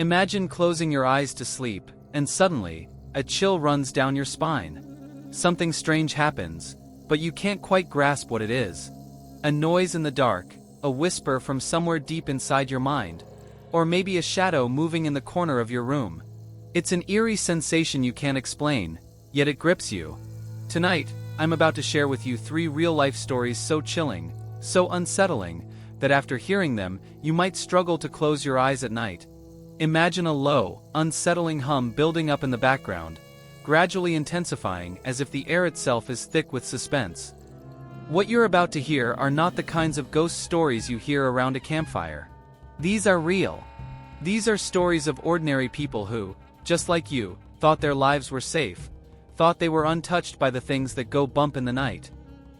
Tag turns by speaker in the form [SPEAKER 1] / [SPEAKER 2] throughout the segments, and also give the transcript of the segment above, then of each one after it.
[SPEAKER 1] Imagine closing your eyes to sleep, and suddenly, a chill runs down your spine. Something strange happens, but you can't quite grasp what it is. A noise in the dark, a whisper from somewhere deep inside your mind, or maybe a shadow moving in the corner of your room. It's an eerie sensation you can't explain, yet it grips you. Tonight, I'm about to share with you 3 real-life stories so chilling, so unsettling, that after hearing them, you might struggle to close your eyes at night. Imagine a low, unsettling hum building up in the background, gradually intensifying as if the air itself is thick with suspense. What you're about to hear are not the kinds of ghost stories you hear around a campfire. These are real. These are stories of ordinary people who, just like you, thought their lives were safe, thought they were untouched by the things that go bump in the night.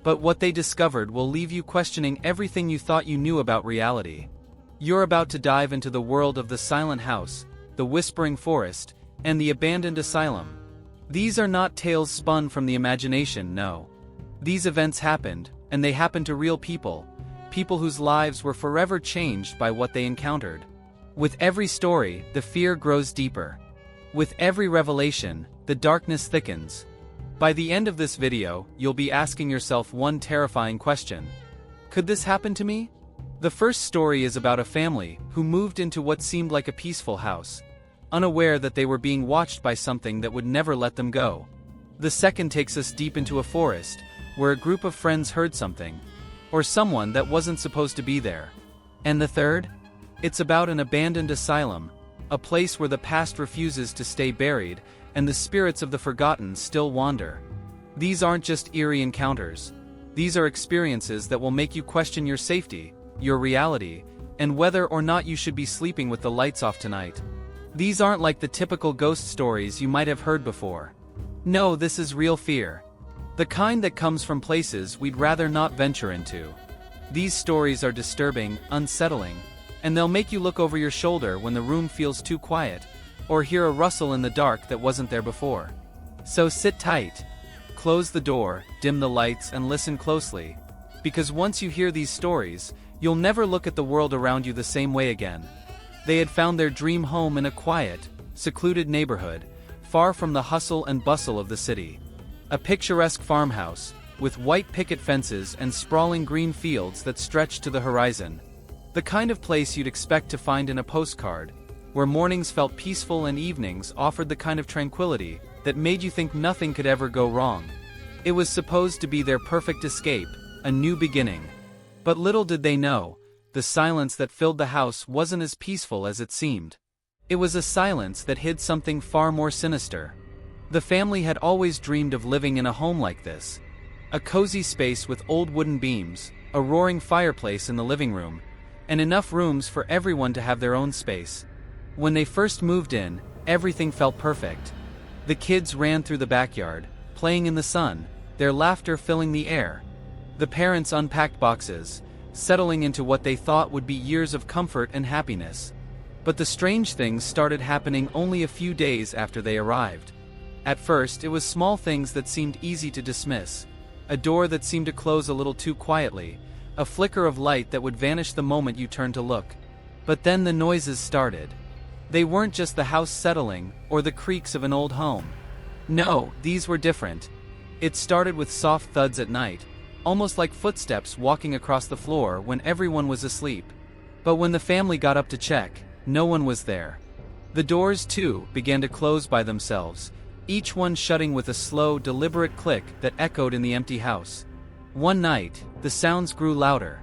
[SPEAKER 1] But what they discovered will leave you questioning everything you thought you knew about reality. You're about to dive into the world of the silent house, the whispering forest, and the abandoned asylum. These are not tales spun from the imagination, no. These events happened, and they happened to real people, people whose lives were forever changed by what they encountered. With every story, the fear grows deeper. With every revelation, the darkness thickens. By the end of this video, you'll be asking yourself one terrifying question. Could this happen to me? The first story is about a family who moved into what seemed like a peaceful house, unaware that they were being watched by something that would never let them go. The second takes us deep into a forest, where a group of friends heard something, or someone that wasn't supposed to be there. And the third? It's about an abandoned asylum, a place where the past refuses to stay buried, and the spirits of the forgotten still wander. These aren't just eerie encounters. These are experiences that will make you question your safety, your reality, and whether or not you should be sleeping with the lights off tonight. These aren't like the typical ghost stories you might have heard before. No, this is real fear. The kind that comes from places we'd rather not venture into. These stories are disturbing, unsettling, and they'll make you look over your shoulder when the room feels too quiet, or hear a rustle in the dark that wasn't there before. So sit tight. Close the door, dim the lights, and listen closely. Because once you hear these stories, you'll never look at the world around you the same way again. They had found their dream home in a quiet, secluded neighborhood, far from the hustle and bustle of the city. A picturesque farmhouse, with white picket fences and sprawling green fields that stretched to the horizon. The kind of place you'd expect to find in a postcard, where mornings felt peaceful and evenings offered the kind of tranquility that made you think nothing could ever go wrong. It was supposed to be their perfect escape, a new beginning. But little did they know, the silence that filled the house wasn't as peaceful as it seemed. It was a silence that hid something far more sinister. The family had always dreamed of living in a home like this. A cozy space with old wooden beams, a roaring fireplace in the living room, and enough rooms for everyone to have their own space. When they first moved in, everything felt perfect. The kids ran through the backyard, playing in the sun, their laughter filling the air. The parents unpacked boxes, settling into what they thought would be years of comfort and happiness. But the strange things started happening only a few days after they arrived. At first, it was small things that seemed easy to dismiss. A door that seemed to close a little too quietly, a flicker of light that would vanish the moment you turned to look. But then the noises started. They weren't just the house settling, or the creaks of an old home. No, these were different. It started with soft thuds at night, almost like footsteps walking across the floor when everyone was asleep. But when the family got up to check, no one was there. The doors, too, began to close by themselves, each one shutting with a slow, deliberate click that echoed in the empty house. One night, the sounds grew louder.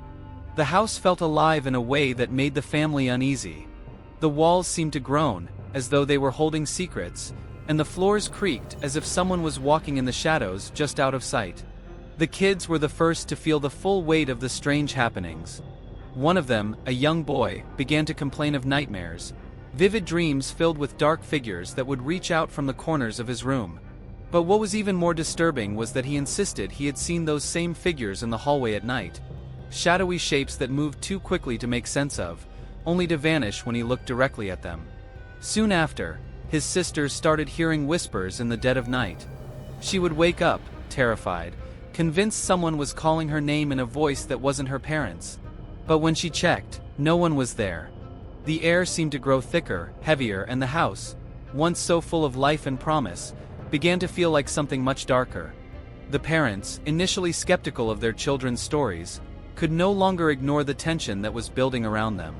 [SPEAKER 1] The house felt alive in a way that made the family uneasy. The walls seemed to groan, as though they were holding secrets, and the floors creaked as if someone was walking in the shadows just out of sight. The kids were the first to feel the full weight of the strange happenings. One of them, a young boy, began to complain of nightmares, vivid dreams filled with dark figures that would reach out from the corners of his room. But what was even more disturbing was that he insisted he had seen those same figures in the hallway at night. Shadowy shapes that moved too quickly to make sense of, only to vanish when he looked directly at them. Soon after, his sisters started hearing whispers in the dead of night. She would wake up, terrified, convinced someone was calling her name in a voice that wasn't her parents'. But when she checked, no one was there. The air seemed to grow thicker, heavier, and the house, once so full of life and promise, began to feel like something much darker. The parents, initially skeptical of their children's stories, could no longer ignore the tension that was building around them.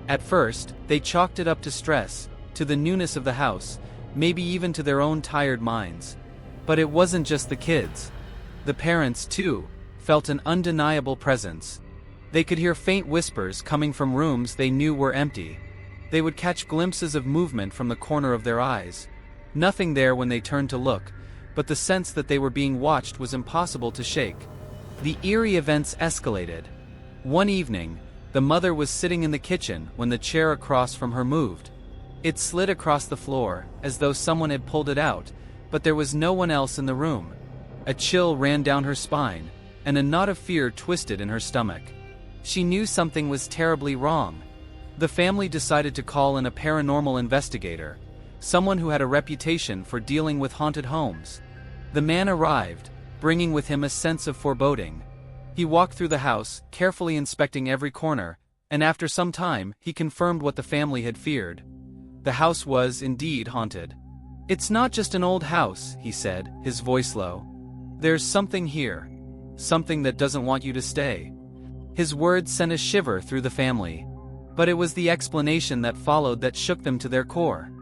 [SPEAKER 1] At first, they chalked it up to stress, to the newness of the house, maybe even to their own tired minds. But it wasn't just the kids. The parents, too, felt an undeniable presence. They could hear faint whispers coming from rooms they knew were empty. They would catch glimpses of movement from the corner of their eyes. Nothing there when they turned to look, but the sense that they were being watched was impossible to shake. The eerie events escalated. One evening, the mother was sitting in the kitchen when the chair across from her moved. It slid across the floor, as though someone had pulled it out, but there was no one else in the room. A chill ran down her spine, and a knot of fear twisted in her stomach. She knew something was terribly wrong. The family decided to call in a paranormal investigator, someone who had a reputation for dealing with haunted homes. The man arrived, bringing with him a sense of foreboding. He walked through the house, carefully inspecting every corner, and after some time, he confirmed what the family had feared. The house was indeed haunted. "It's not just an old house," he said, his voice low. "There's something here. Something that doesn't want you to stay." His words sent a shiver through the family. But it was the explanation that followed that shook them to their core.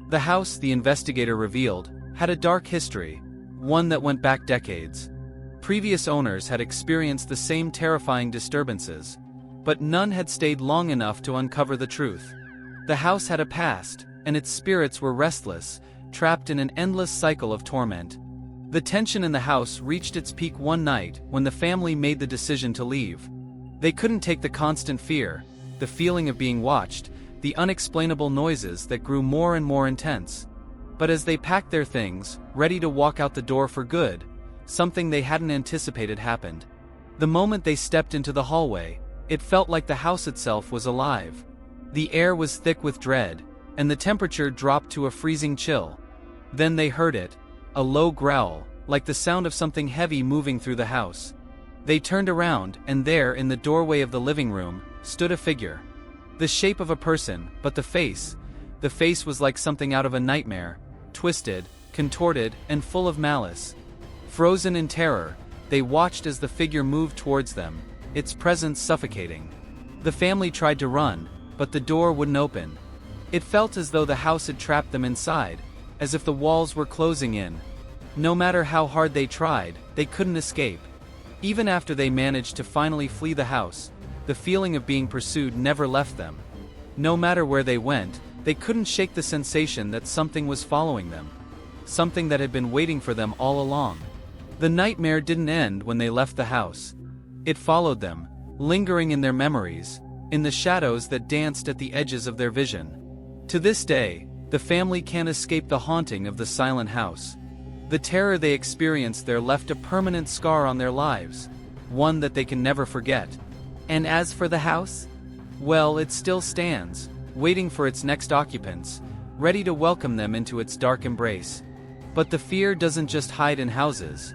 [SPEAKER 1] The house, the investigator revealed, had a dark history, one that went back decades. Previous owners had experienced the same terrifying disturbances, but none had stayed long enough to uncover the truth. The house had a past, and its spirits were restless, trapped in an endless cycle of torment. The tension in the house reached its peak one night when the family made the decision to leave. They couldn't take the constant fear, the feeling of being watched, the unexplainable noises that grew more and more intense. But as they packed their things, ready to walk out the door for good, something they hadn't anticipated happened. The moment they stepped into the hallway, it felt like the house itself was alive. The air was thick with dread, and the temperature dropped to a freezing chill. Then they heard it, a low growl, like the sound of something heavy moving through the house. They turned around, and there, in the doorway of the living room, stood a figure. The shape of a person, but the face was like something out of a nightmare, twisted, contorted, and full of malice. Frozen in terror, they watched as the figure moved towards them, its presence suffocating. The family tried to run, but the door wouldn't open. It felt as though the house had trapped them inside, as if the walls were closing in. No matter how hard they tried, they couldn't escape. Even after they managed to finally flee the house, the feeling of being pursued never left them. No matter where they went, they couldn't shake the sensation that something was following them. Something that had been waiting for them all along. The nightmare didn't end when they left the house. It followed them, lingering in their memories, in the shadows that danced at the edges of their vision. To this day, the family can't escape the haunting of the silent house. The terror they experienced there left a permanent scar on their lives, one that they can never forget. And as for the house? Well, it still stands, waiting for its next occupants, ready to welcome them into its dark embrace. But the fear doesn't just hide in houses.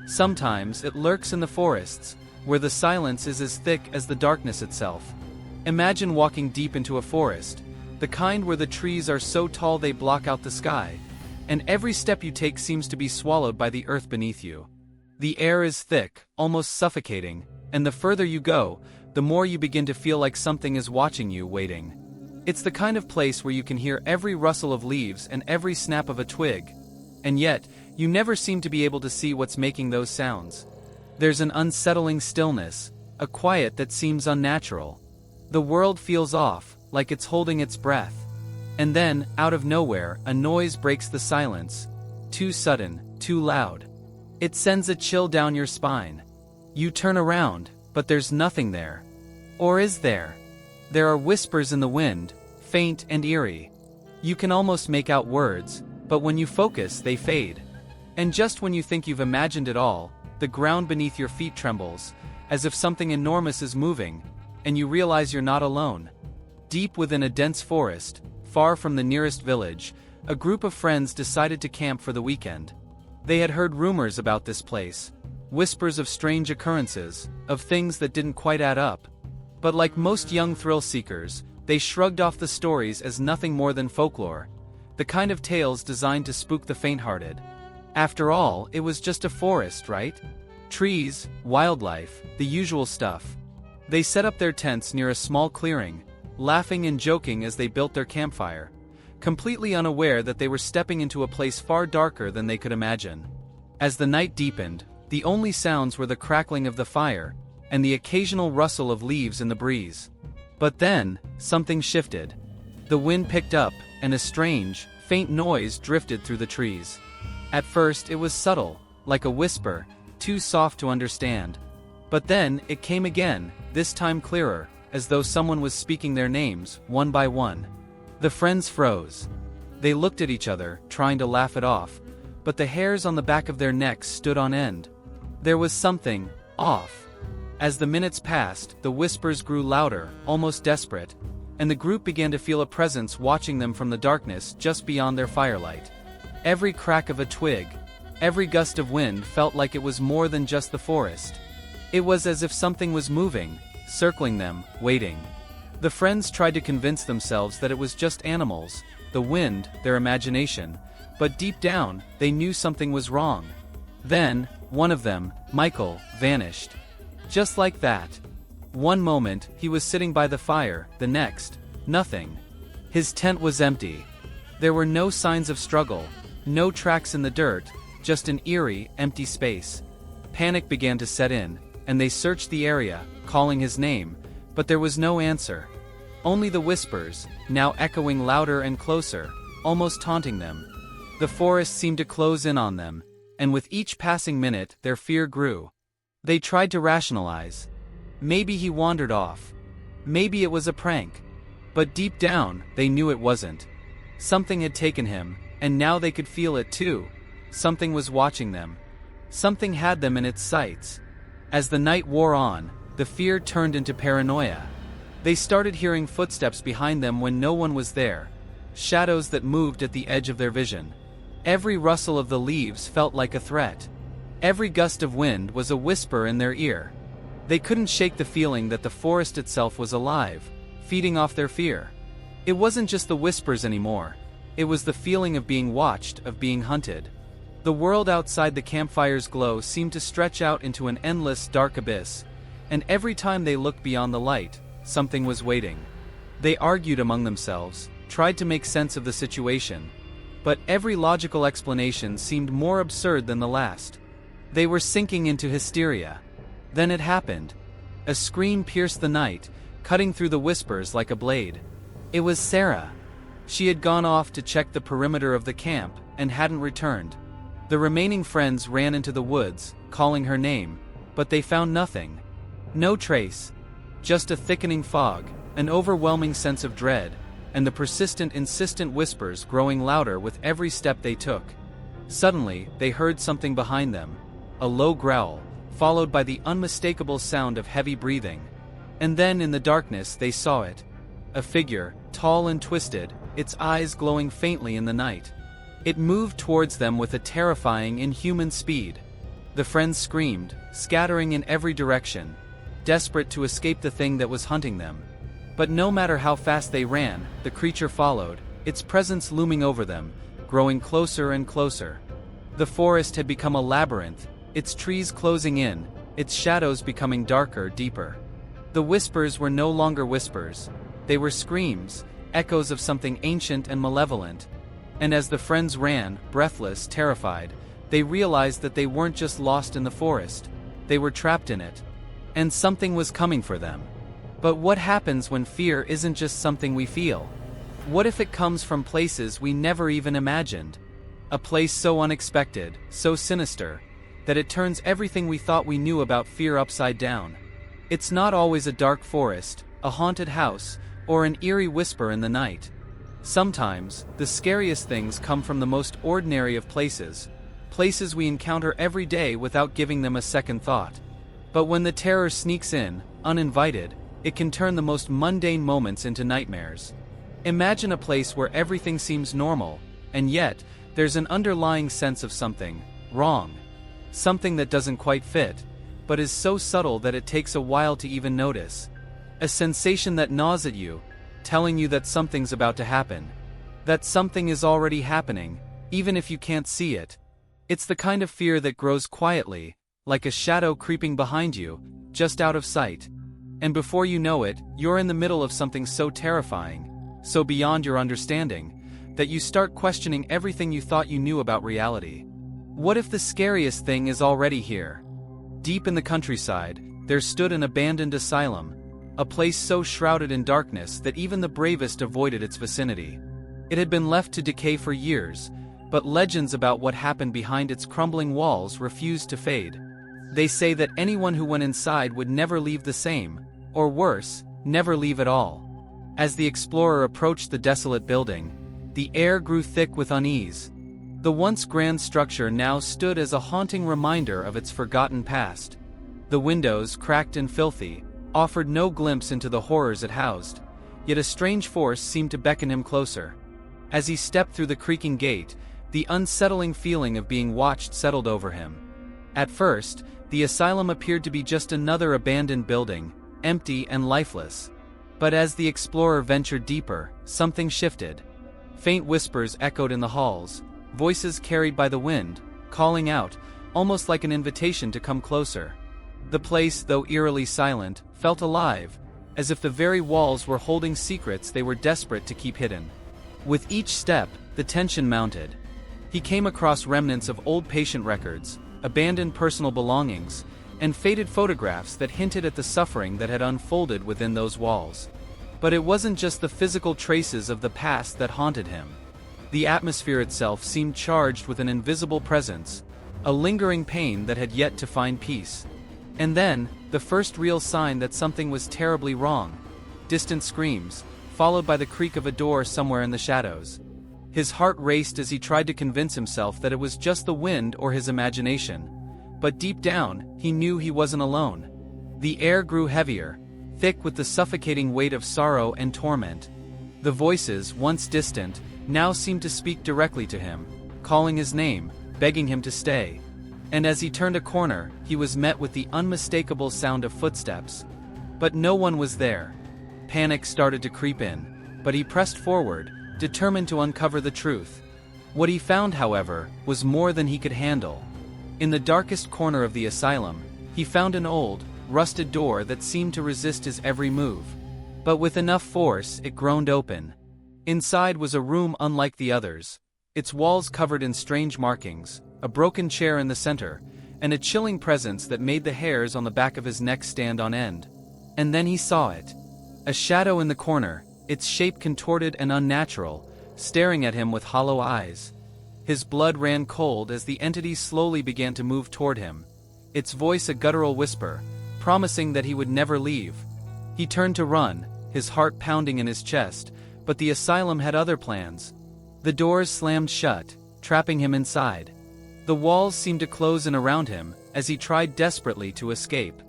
[SPEAKER 1] Sometimes it lurks in the forests, where the silence is as thick as the darkness itself. Imagine walking deep into a forest, the kind where the trees are so tall they block out the sky, and every step you take seems to be swallowed by the earth beneath you. The air is thick, almost suffocating, and the further you go, the more you begin to feel like something is watching you, waiting. It's the kind of place where you can hear every rustle of leaves and every snap of a twig, and yet, you never seem to be able to see what's making those sounds. There's an unsettling stillness, a quiet that seems unnatural. The world feels off, like it's holding its breath. And then, out of nowhere, a noise breaks the silence. Too sudden, too loud. It sends a chill down your spine. You turn around, but there's nothing there. Or is there? There are whispers in the wind, faint and eerie. You can almost make out words, but when you focus, they fade. And just when you think you've imagined it all, the ground beneath your feet trembles, as if something enormous is moving, and you realize you're not alone. Deep within a dense forest, far from the nearest village, a group of friends decided to camp for the weekend. They had heard rumors about this place, whispers of strange occurrences, of things that didn't quite add up. But like most young thrill seekers, They shrugged off the stories as nothing more than folklore, the kind of tales designed to spook the faint-hearted. After all, it was just a forest, right? Trees, wildlife, the usual stuff. They set up their tents near a small clearing, laughing and joking as they built their campfire, completely unaware that they were stepping into a place far darker than they could imagine. As the night deepened, the only sounds were the crackling of the fire and the occasional rustle of leaves in the breeze. But then, something shifted. The wind picked up, and a strange, faint noise drifted through the trees. At first it was subtle, like a whisper, too soft to understand. But then, it came again, this time clearer, as though someone was speaking their names, one by one. The friends froze. They looked at each other, trying to laugh it off, but the hairs on the back of their necks stood on end. There was something off. As the minutes passed, the whispers grew louder, almost desperate, and the group began to feel a presence watching them from the darkness just beyond their firelight. Every crack of a twig, every gust of wind felt like it was more than just the forest. It was as if something was moving, circling them, waiting. The friends tried to convince themselves that it was just animals, the wind, their imagination, but deep down, they knew something was wrong. Then, one of them, Michael, vanished. Just like that. One moment, he was sitting by the fire, the next, nothing. His tent was empty. There were no signs of struggle, no tracks in the dirt, just an eerie, empty space. Panic began to set in, and they searched the area, calling his name, but there was no answer. Only the whispers, now echoing louder and closer, almost taunting them. The forest seemed to close in on them, and with each passing minute, their fear grew. They tried to rationalize. Maybe he wandered off. Maybe it was a prank. But deep down, they knew it wasn't. Something had taken him, and now they could feel it too. Something was watching them. Something had them in its sights. As the night wore on, the fear turned into paranoia. They started hearing footsteps behind them when no one was there, shadows that moved at the edge of their vision. Every rustle of the leaves felt like a threat. Every gust of wind was a whisper in their ear. They couldn't shake the feeling that the forest itself was alive, feeding off their fear. It wasn't just the whispers anymore. It was the feeling of being watched, of being hunted. The world outside the campfire's glow seemed to stretch out into an endless, dark abyss, and every time they looked beyond the light, something was waiting. They argued among themselves, tried to make sense of the situation, but every logical explanation seemed more absurd than the last. They were sinking into hysteria. Then it happened. A scream pierced the night, cutting through the whispers like a blade. It was Sarah. She had gone off to check the perimeter of the camp, and hadn't returned. The remaining friends ran into the woods, calling her name, but they found nothing. No trace. Just a thickening fog, an overwhelming sense of dread, and the persistent, insistent whispers growing louder with every step they took. Suddenly, they heard something behind them. A low growl, followed by the unmistakable sound of heavy breathing. And then in the darkness they saw it. A figure, tall and twisted, its eyes glowing faintly in the night. It moved towards them with a terrifying, inhuman speed. The friends screamed, scattering in every direction, desperate to escape the thing that was hunting them. But no matter how fast they ran, the creature followed, its presence looming over them, growing closer and closer. The forest had become a labyrinth, its trees closing in, its shadows becoming darker, deeper. The whispers were no longer whispers. They were screams, echoes of something ancient and malevolent. And as the friends ran, breathless, terrified, they realized that they weren't just lost in the forest. They were trapped in it. And something was coming for them. But what happens when fear isn't just something we feel? What if it comes from places we never even imagined? A place so unexpected, so sinister, that it turns everything we thought we knew about fear upside down. It's not always a dark forest, a haunted house, or an eerie whisper in the night. Sometimes, the scariest things come from the most ordinary of places, places we encounter every day without giving them a second thought. But when the terror sneaks in, uninvited, it can turn the most mundane moments into nightmares. Imagine a place where everything seems normal, and yet, there's an underlying sense of something wrong. Something that doesn't quite fit, but is so subtle that it takes a while to even notice. A sensation that gnaws at you, telling you that something's about to happen. That something is already happening, even if you can't see it. It's the kind of fear that grows quietly, like a shadow creeping behind you, just out of sight. And before you know it, you're in the middle of something so terrifying, so beyond your understanding, that you start questioning everything you thought you knew about reality. What if the scariest thing is already here? Deep in the countryside, there stood an abandoned asylum, a place so shrouded in darkness that even the bravest avoided its vicinity. It had been left to decay for years, but legends about what happened behind its crumbling walls refused to fade. They say that anyone who went inside would never leave the same, or worse, never leave at all. As the explorer approached the desolate building, the air grew thick with unease. The once grand structure now stood as a haunting reminder of its forgotten past. The windows, cracked and filthy, offered no glimpse into the horrors it housed, yet a strange force seemed to beckon him closer. As he stepped through the creaking gate, the unsettling feeling of being watched settled over him. At first, the asylum appeared to be just another abandoned building, empty and lifeless. But as the explorer ventured deeper, something shifted. Faint whispers echoed in the halls, voices carried by the wind, calling out, almost like an invitation to come closer. The place, though eerily silent, felt alive, as if the very walls were holding secrets they were desperate to keep hidden. With each step, the tension mounted. He came across remnants of old patient records, abandoned personal belongings, and faded photographs that hinted at the suffering that had unfolded within those walls. But it wasn't just the physical traces of the past that haunted him. The atmosphere itself seemed charged with an invisible presence, a lingering pain that had yet to find peace. And then, the first real sign that something was terribly wrong. Distant screams, followed by the creak of a door somewhere in the shadows. His heart raced as he tried to convince himself that it was just the wind or his imagination. But deep down, he knew he wasn't alone. The air grew heavier, thick with the suffocating weight of sorrow and torment. The voices, once distant, now seemed to speak directly to him, calling his name, begging him to stay. And as he turned a corner, he was met with the unmistakable sound of footsteps. But no one was there. Panic started to creep in, but he pressed forward, determined to uncover the truth. What he found, however, was more than he could handle. In the darkest corner of the asylum, he found an old, rusted door that seemed to resist his every move. But with enough force, it groaned open. Inside was a room unlike the others, its walls covered in strange markings, a broken chair in the center, and a chilling presence that made the hairs on the back of his neck stand on end. And then he saw it. A shadow in the corner, its shape contorted and unnatural, staring at him with hollow eyes. His blood ran cold as the entity slowly began to move toward him, its voice a guttural whisper, promising that he would never leave. He turned to run, his heart pounding in his chest, but the asylum had other plans. The doors slammed shut, trapping him inside. The walls seemed to close in around him, as he tried desperately to escape.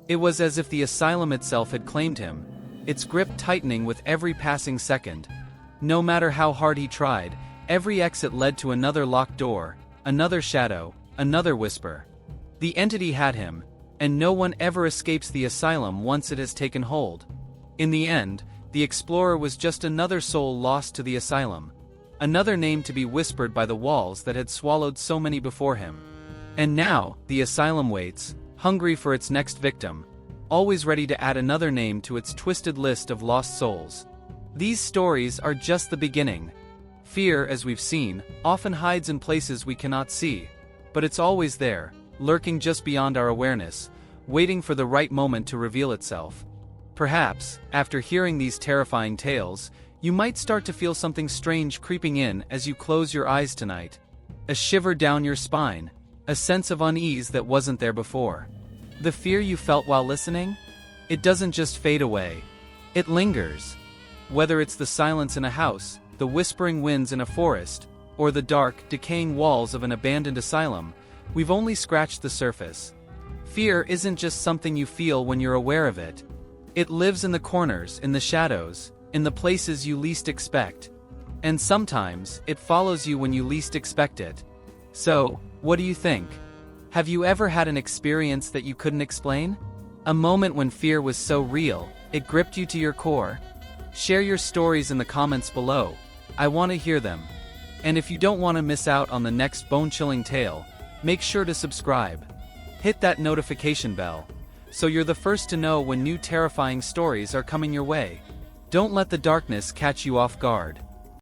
[SPEAKER 1] It was as if the asylum itself had claimed him, its grip tightening with every passing second. No matter how hard he tried, every exit led to another locked door, another shadow, another whisper. The entity had him, and no one ever escapes the asylum once it has taken hold. In the end, the explorer was just another soul lost to the asylum, another name to be whispered by the walls that had swallowed so many before him. And now, the asylum waits, hungry for its next victim, always ready to add another name to its twisted list of lost souls. These stories are just the beginning. Fear, as we've seen, often hides in places we cannot see, but it's always there, lurking just beyond our awareness, waiting for the right moment to reveal itself. Perhaps, after hearing these terrifying tales, you might start to feel something strange creeping in as you close your eyes tonight. A shiver down your spine, a sense of unease that wasn't there before. The fear you felt while listening? It doesn't just fade away. It lingers. Whether it's the silence in a house, the whispering winds in a forest, or the dark, decaying walls of an abandoned asylum, we've only scratched the surface. Fear isn't just something you feel when you're aware of it. It lives in the corners, in the shadows, in the places you least expect. And sometimes, it follows you when you least expect it. So, what do you think? Have you ever had an experience that you couldn't explain? A moment when fear was so real, it gripped you to your core? Share your stories in the comments below. I want to hear them. And if you don't want to miss out on the next bone-chilling tale, make sure to subscribe. Hit that notification bell, so you're the first to know when new terrifying stories are coming your way. Don't let the darkness catch you off guard.